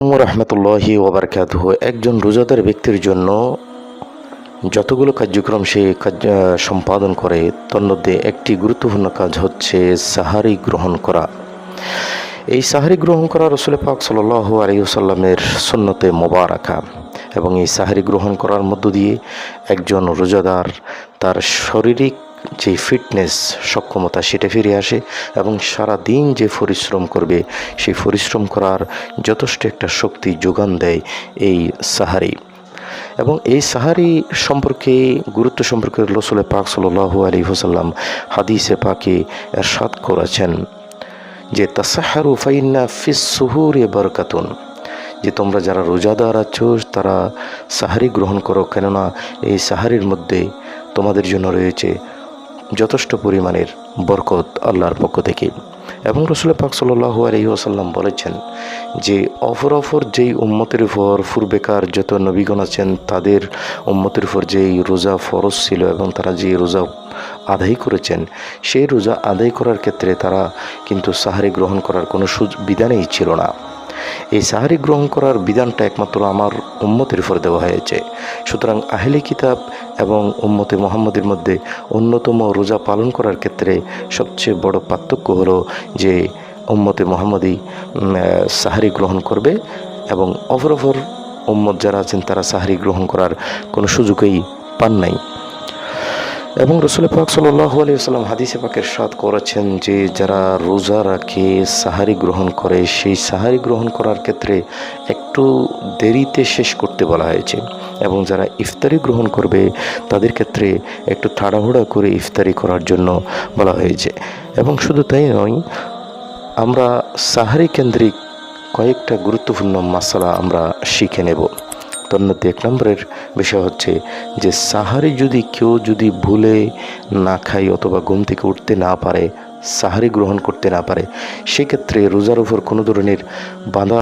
রহমতুল্লাহি ওবারকাতুহু। একজন রোজাদার ব্যক্তির জন্য যতগুলো কার্যক্রম সে সম্পাদন করে তার মধ্যে একটি গুরুত্বপূর্ণ কাজ হচ্ছে সাহারি গ্রহণ করা। এই সাহারি গ্রহণ করা রাসূল পাক সাল্লাল্লাহু আলাইহি ওয়াসাল্লামের সুন্নতে মোবারাকা, এবং এই সাহারি গ্রহণ করার মধ্য দিয়ে একজন রোজাদার তার শারীরিক যে ফিটনেস সক্ষমতা সেটা ফিরে আসে এবং সারা দিন যে পরিশ্রম করবে সেই পরিশ্রম করার যথেষ্ট একটা শক্তি যোগান দেয় এই সাহারি। এবং এই সাহারি সম্পর্কে গুরুত্ব সম্পর্কে রাসূল পাক সাল্লাল্লাহু আলাইহি ওয়াসাল্লাম হাদিসে পাকে ইরশাদ করেছেন যে তাসাহারু ফাইন্না ফিস সুহুরি বারাকাতুন, যে তোমরা যারা রোজাদার আছো তারা সাহারি গ্রহণ করো, কেননা এই সাহারির মধ্যে তোমাদের জন্য রয়েছে যথেষ্ট পরিমাণের বরকত আল্লাহর পক্ষ থেকে। এবং রাসূল পাক সাল্লাল্লাহু আলাইহি ওয়াসাল্লাম বলেছেন যে অপর যেই উম্মতের উপর পূর্বেকার যত নবীগণ আছেন তাদের উম্মতের উপর যেই রোজা ফরজ ছিল এবং তারা যে রোজা আদায় করেছেন সেই রোজা আদায় করার ক্ষেত্রে তারা কিন্তু সাহারি গ্রহণ করার কোনো বিধানই ছিল না। এই সাহারি গ্রহণ করার বিধানটা একমাত্র আমার উম্মতের উপর দেওয়া হয়েছে। সুতরাং আহলে কিতাব এবং উম্মতে মুহাম্মদের মধ্যে অন্যতম রোজা পালন করার ক্ষেত্রে সবচেয়ে বড় পার্থক্য হলো যে উম্মতে মুহাম্মদী সাহারি গ্রহণ করবে এবং অপর উম্মত যারা আছেন তারা সাহারি গ্রহণ করার কোনো সুযোগই পান নাই। এবং রাসূল পাক সাল্লাল্লাহু আলাইহি ওয়াসাল্লাম হাদিসে পাকে ইরশাদ করেছেন যে যারা রোজা রাখে সাহারি গ্রহণ করে সেই সাহারি গ্রহণ করার ক্ষেত্রে একটু দেরিতে শেষ করতে বলা হয়েছে, এবং যারা ইফতারি গ্রহণ করবে তাদের ক্ষেত্রে একটু তাড়াহুড়া করে ইফতারি করার জন্য বলা হয়েছে। এবং শুধু তাই নয়, আমরা সাহারি কেন্দ্রিক কয়েকটা গুরুত্বপূর্ণ মাসালা আমরা শিখে নেব। তার মধ্যে 1 নম্বরের বিষয় হচ্ছে যে সাহারি কেউ যদি ভুলে না খায় অথবা ঘুম থেকে উঠতে না পারে, সাহারি গ্রহণ করতে না পারে, সেক্ষেত্রে রোজার উপর কোনো ধরনের বাধা